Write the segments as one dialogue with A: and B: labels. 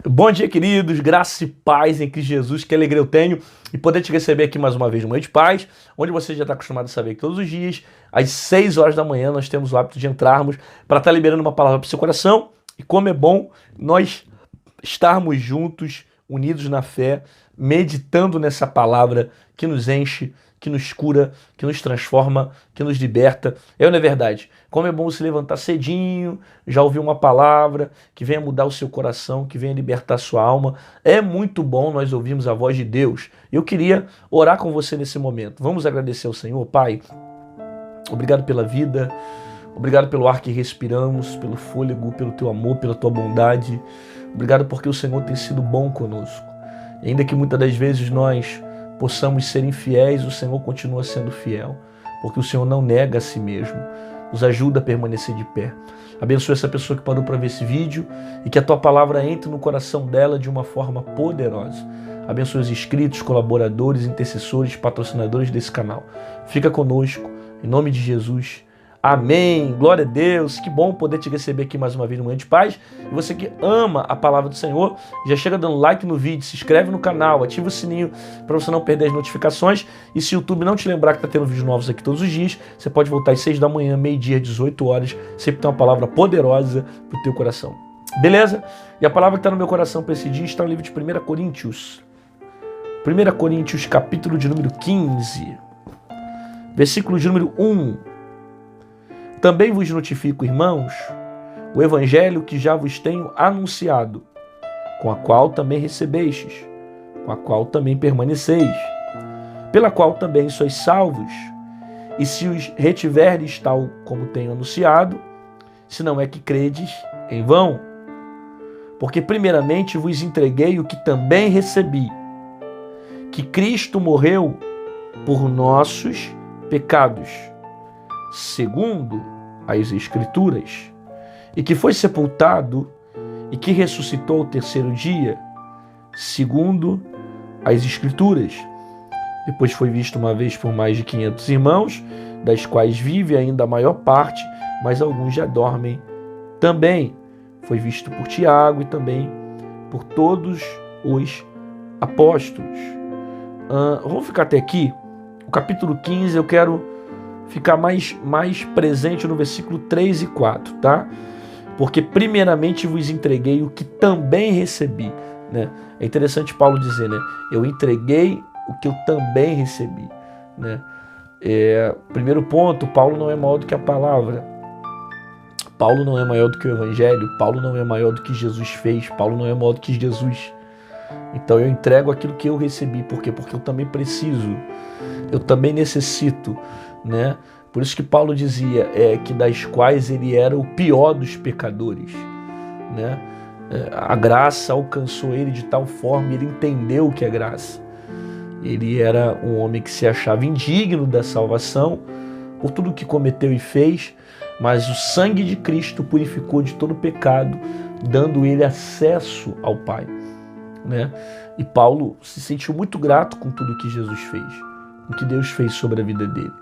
A: Bom dia, queridos, graça e paz em Cristo Jesus, que alegria eu tenho e poder te receber aqui mais uma vez no Manhã de Paz, onde você já está acostumado a saber que todos os dias, às 6 horas da manhã, nós temos o hábito de entrarmos para estar liberando uma palavra para o seu coração. E como é bom nós estarmos juntos, unidos na fé, meditando nessa palavra que nos enche, que nos cura, que nos transforma, que nos liberta. Não é verdade? Como é bom se levantar cedinho, já ouvir uma palavra que venha mudar o seu coração, que venha libertar a sua alma. É muito bom nós ouvirmos a voz de Deus. Eu queria orar com você nesse momento. Vamos agradecer ao Senhor, Pai. Obrigado pela vida, obrigado pelo ar que respiramos, pelo fôlego, pelo teu amor, pela tua bondade. Obrigado porque o Senhor tem sido bom conosco. E ainda que muitas das vezes nós possamos ser infiéis, o Senhor continua sendo fiel, porque o Senhor não nega a si mesmo. Nos ajuda a permanecer de pé. Abençoa essa pessoa que parou para ver esse vídeo e que a tua palavra entre no coração dela de uma forma poderosa. Abençoa os inscritos, colaboradores, intercessores, patrocinadores desse canal. Fica conosco, em nome de Jesus. Amém. Glória a Deus. Que bom poder te receber aqui mais uma vez no Manhã de Paz. E você que ama a palavra do Senhor, já chega dando like no vídeo, se inscreve no canal, ativa o sininho para você não perder as notificações. E se o YouTube não te lembrar que está tendo vídeos novos aqui todos os dias, você pode voltar às 6 da manhã, meio-dia, 18 horas. Sempre tem uma palavra poderosa para o teu coração. Beleza? E a palavra que está no meu coração para esse dia está no livro de 1 Coríntios. 1 Coríntios, capítulo de número 15, versículo de número 1. Também vos notifico, irmãos, o evangelho que já vos tenho anunciado, com a qual também recebestes, com a qual também permaneceis, pela qual também sois salvos, e se os retiverdes tal como tenho anunciado, se não é que credes em vão. Porque primeiramente vos entreguei o que também recebi, que Cristo morreu por nossos pecados, segundo as Escrituras, e que foi sepultado e que ressuscitou ao terceiro dia, segundo as Escrituras. Depois foi visto uma vez por mais de 500 irmãos, das quais vive ainda a maior parte, mas alguns já dormem também. Foi visto por Tiago e também por todos os apóstolos. Vamos ficar até aqui. O capítulo 15 eu quero ficar mais presente no versículo 3 e 4, tá? Porque primeiramente vos entreguei o que também recebi, né? É interessante Paulo dizer, né? Eu entreguei o que eu também recebi, né? Primeiro ponto, Paulo não é maior do que a palavra. Paulo não é maior do que o evangelho. Paulo não é maior do que Jesus fez. Paulo não é maior do que Jesus. Então eu entrego aquilo que eu recebi. Por quê? Porque eu também preciso. Eu também necessito, né? Por isso que Paulo dizia que das quais ele era o pior dos pecadores, né? A graça alcançou ele de tal forma, ele entendeu o que é graça. Ele era um homem que se achava indigno da salvação por tudo que cometeu e fez, mas o sangue de Cristo purificou de todo pecado, dando ele acesso ao Pai, né? E Paulo se sentiu muito grato com tudo que Jesus fez, o que Deus fez sobre a vida dele.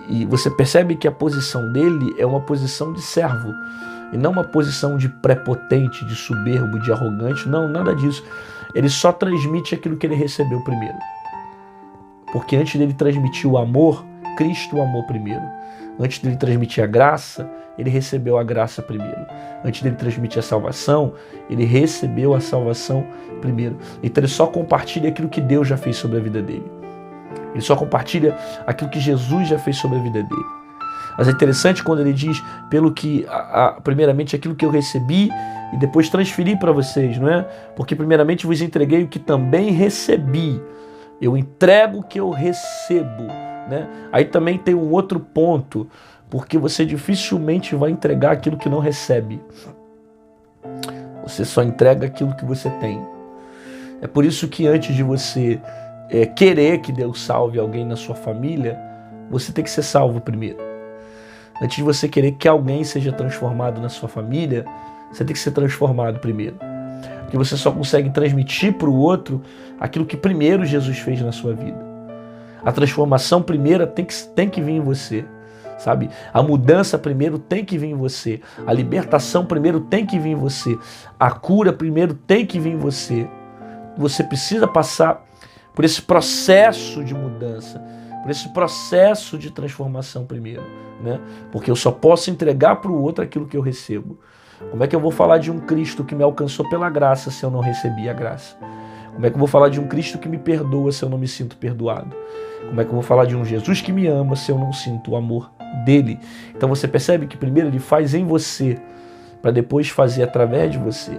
A: E você percebe que a posição dele é uma posição de servo, e não uma posição de prepotente, de soberbo, de arrogante. Não, nada disso. Ele só transmite aquilo que ele recebeu primeiro. Porque antes dele transmitir o amor, Cristo o amou primeiro. Antes dele transmitir a graça, ele recebeu a graça primeiro. Antes dele transmitir a salvação, ele recebeu a salvação primeiro. Então ele só compartilha aquilo que Deus já fez sobre a vida dele. Ele só compartilha aquilo que Jesus já fez sobre a vida dele. Mas é interessante quando ele diz, primeiramente aquilo que eu recebi e depois transferi para vocês, não é? Porque primeiramente vos entreguei o que também recebi. Eu entrego o que eu recebo, né? Aí também tem um outro ponto, porque você dificilmente vai entregar aquilo que não recebe. Você só entrega aquilo que você tem. É por isso que antes de você querer que Deus salve alguém na sua família, você tem que ser salvo primeiro. Antes de você querer que alguém seja transformado na sua família, você tem que ser transformado primeiro. Porque você só consegue transmitir para o outro aquilo que primeiro Jesus fez na sua vida. A transformação primeira tem que vir em você. sabe? A mudança primeiro tem que vir em você. A libertação primeiro tem que vir em você. A cura primeiro tem que vir em você. Você precisa passar por esse processo de mudança, por esse processo de transformação primeiro, né? Porque eu só posso entregar para o outro aquilo que eu recebo. Como é que eu vou falar de um Cristo que me alcançou pela graça se eu não recebi a graça? Como é que eu vou falar de um Cristo que me perdoa se eu não me sinto perdoado? Como é que eu vou falar de um Jesus que me ama se eu não sinto o amor dele? Então você percebe que primeiro ele faz em você, para depois fazer através de você.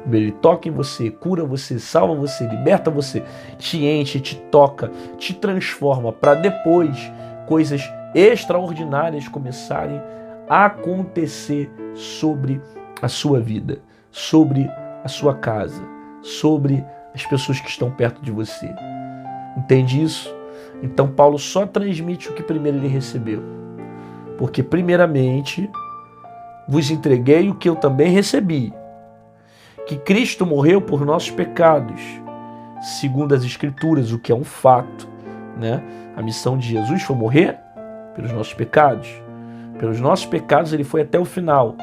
A: Ele toca em você, cura você, salva você, liberta você, te enche, te toca, te transforma, para depois coisas extraordinárias começarem a acontecer sobre a sua vida, sobre a sua casa, sobre as pessoas que estão perto de você. Entende isso? Então Paulo só transmite o que primeiro ele recebeu. Porque primeiramente vos entreguei o que eu também recebi, que Cristo morreu por nossos pecados, segundo as Escrituras, o que é um fato, né? A missão de Jesus foi morrer pelos nossos pecados. Pelos nossos pecados ele foi até o final.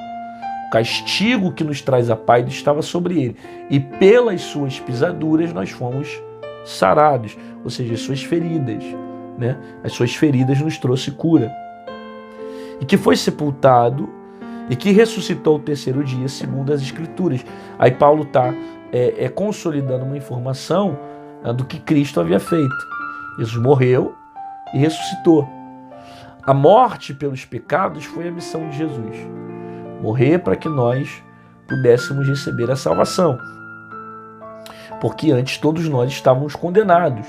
A: O castigo que nos traz a paz estava sobre ele. E pelas suas pisaduras nós fomos sarados, ou seja, as suas feridas, né? As suas feridas nos trouxe cura. E que foi sepultado e que ressuscitou ao terceiro dia, segundo as Escrituras. Aí Paulo está consolidando uma informação do que Cristo havia feito. Jesus morreu e ressuscitou. A morte pelos pecados foi a missão de Jesus. Morrer para que nós pudéssemos receber a salvação. Porque antes todos nós estávamos condenados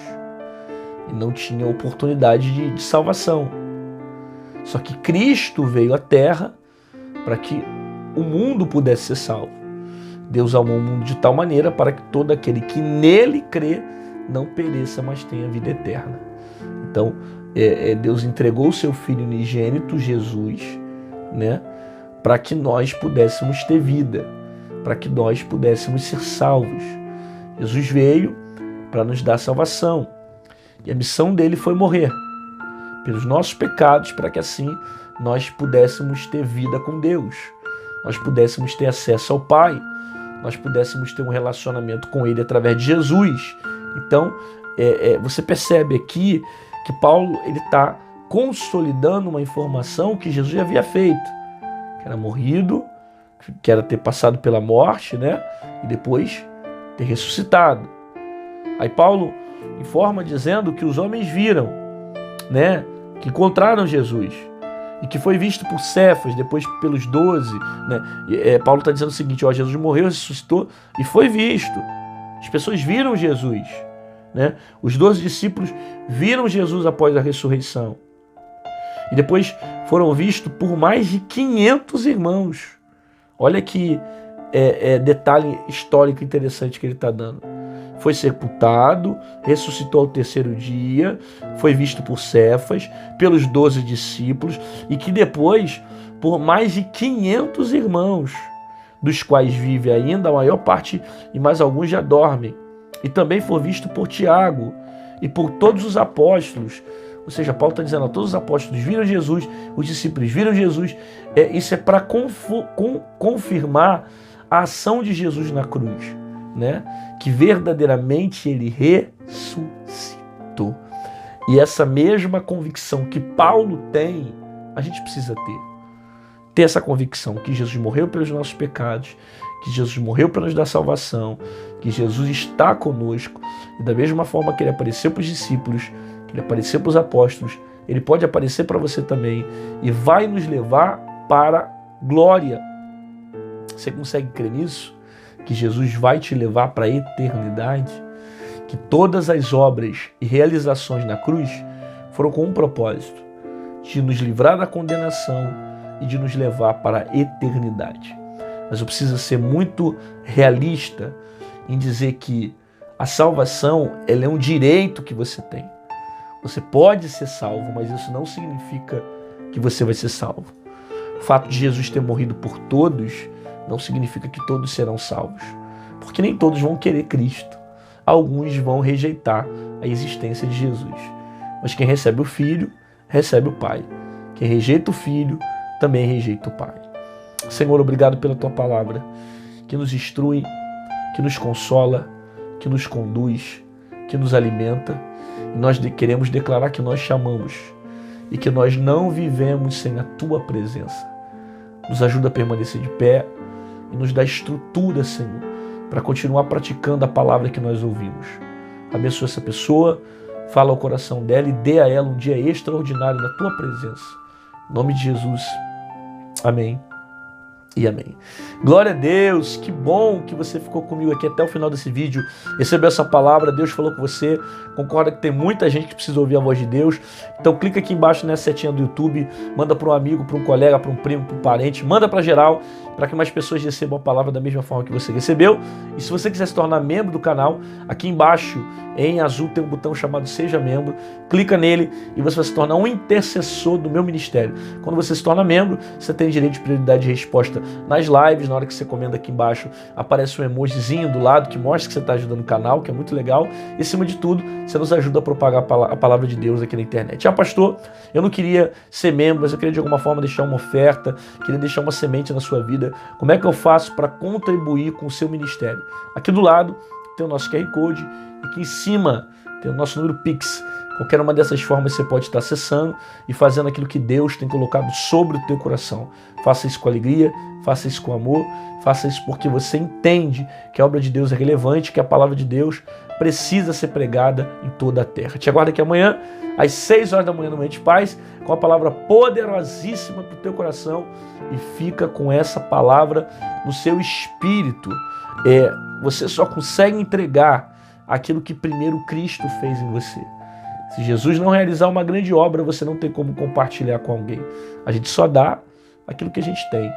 A: e não tinha oportunidade de salvação. Só que Cristo veio à Terra para que o mundo pudesse ser salvo. Deus amou o mundo de tal maneira para que todo aquele que nele crê não pereça, mas tenha vida eterna. Então, Deus entregou o seu Filho unigênito, Jesus, né, para que nós pudéssemos ter vida, para que nós pudéssemos ser salvos. Jesus veio para nos dar salvação. E a missão dele foi morrer pelos nossos pecados, para que assim nós pudéssemos ter vida com Deus, nós pudéssemos ter acesso ao Pai, nós pudéssemos ter um relacionamento com Ele através de Jesus. Então, você percebe aqui que Paulo está consolidando uma informação que Jesus já havia feito, que era morrido, que era ter passado pela morte, né? E depois ter ressuscitado. Aí Paulo informa dizendo que os homens viram, né? Que encontraram Jesus. E que foi visto por Cefas, depois pelos 12, né? Paulo está dizendo o seguinte, ó, Jesus morreu, ressuscitou e foi visto. As pessoas viram Jesus, né? Os 12 discípulos viram Jesus após a ressurreição. E depois foram vistos por mais de 500 irmãos. Olha que detalhe histórico interessante que ele está dando. Foi sepultado, ressuscitou ao terceiro dia, foi visto por Cefas, pelos 12 discípulos, e que depois, por mais de 500 irmãos, dos quais vive ainda a maior parte, e mais alguns já dormem. E também foi visto por Tiago e por todos os apóstolos. Ou seja, Paulo está dizendo, todos os apóstolos viram Jesus, os discípulos viram Jesus. Isso é para confirmar a ação de Jesus na cruz, né? Que verdadeiramente ele ressuscitou. E essa mesma convicção que Paulo tem, a gente precisa ter. Ter essa convicção que Jesus morreu pelos nossos pecados, que Jesus morreu para nos dar salvação, que Jesus está conosco, e da mesma forma que ele apareceu para os discípulos, que ele apareceu para os apóstolos, ele pode aparecer para você também e vai nos levar para glória. Você consegue crer nisso? Que Jesus vai te levar para a eternidade? Que todas as obras e realizações na cruz foram com um propósito, de nos livrar da condenação e de nos levar para a eternidade. Mas eu preciso ser muito realista em dizer que a salvação, ela é um direito que você tem. Você pode ser salvo, mas isso não significa que você vai ser salvo. O fato de Jesus ter morrido por todos não significa que todos serão salvos, porque nem todos vão querer Cristo. Alguns vão rejeitar a existência de Jesus. Mas quem recebe o Filho, recebe o Pai. Quem rejeita o Filho, também rejeita o Pai. Senhor, obrigado pela Tua palavra, que nos instrui, que nos consola, que nos conduz, que nos alimenta. E nós queremos declarar que nós te amamos e que nós não vivemos sem a Tua presença. Nos ajuda a permanecer de pé e nos dá estrutura, Senhor, para continuar praticando a palavra que nós ouvimos. Abençoa essa pessoa, fala ao coração dela e dê a ela um dia extraordinário na Tua presença. Em nome de Jesus. Amém. E amém. Glória a Deus, que bom que você ficou comigo aqui até o final desse vídeo, recebeu essa palavra, Deus falou com você, concorda que tem muita gente que precisa ouvir a voz de Deus, então clica aqui embaixo nessa setinha do YouTube, manda para um amigo, para um colega, para um primo, para um parente, manda para geral, para que mais pessoas recebam a palavra da mesma forma que você recebeu. E se você quiser se tornar membro do canal, aqui embaixo em azul tem um botão chamado Seja Membro, clica nele e você vai se tornar um intercessor do meu ministério. Quando você se torna membro, você tem direito de prioridade de resposta nas lives. Na hora que você comenta aqui embaixo, aparece um emojizinho do lado que mostra que você está ajudando o canal, que é muito legal. E, acima de tudo, você nos ajuda a propagar a palavra de Deus aqui na internet. Pastor, eu não queria ser membro, mas eu queria de alguma forma deixar uma oferta, queria deixar uma semente na sua vida. Como é que eu faço para contribuir com o seu ministério? Aqui do lado tem o nosso QR Code, aqui em cima tem o nosso número Pix. Qualquer uma dessas formas você pode estar acessando e fazendo aquilo que Deus tem colocado sobre o teu coração. Faça isso com alegria, faça isso com amor, faça isso porque você entende que a obra de Deus é relevante, que a palavra de Deus precisa ser pregada em toda a terra. Te aguardo aqui amanhã, às 6 horas da manhã no Momento de Paz, com a palavra poderosíssima para o teu coração, e fica com essa palavra no seu espírito. Você só consegue entregar aquilo que primeiro Cristo fez em você. Se Jesus não realizar uma grande obra, você não tem como compartilhar com alguém. A gente só dá aquilo que a gente tem.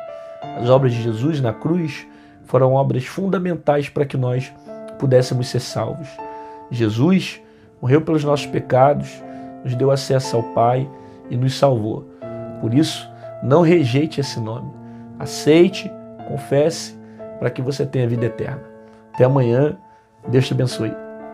A: As obras de Jesus na cruz foram obras fundamentais para que nós pudéssemos ser salvos. Jesus morreu pelos nossos pecados, nos deu acesso ao Pai e nos salvou. Por isso, não rejeite esse nome. Aceite, confesse, para que você tenha vida eterna. Até amanhã. Deus te abençoe.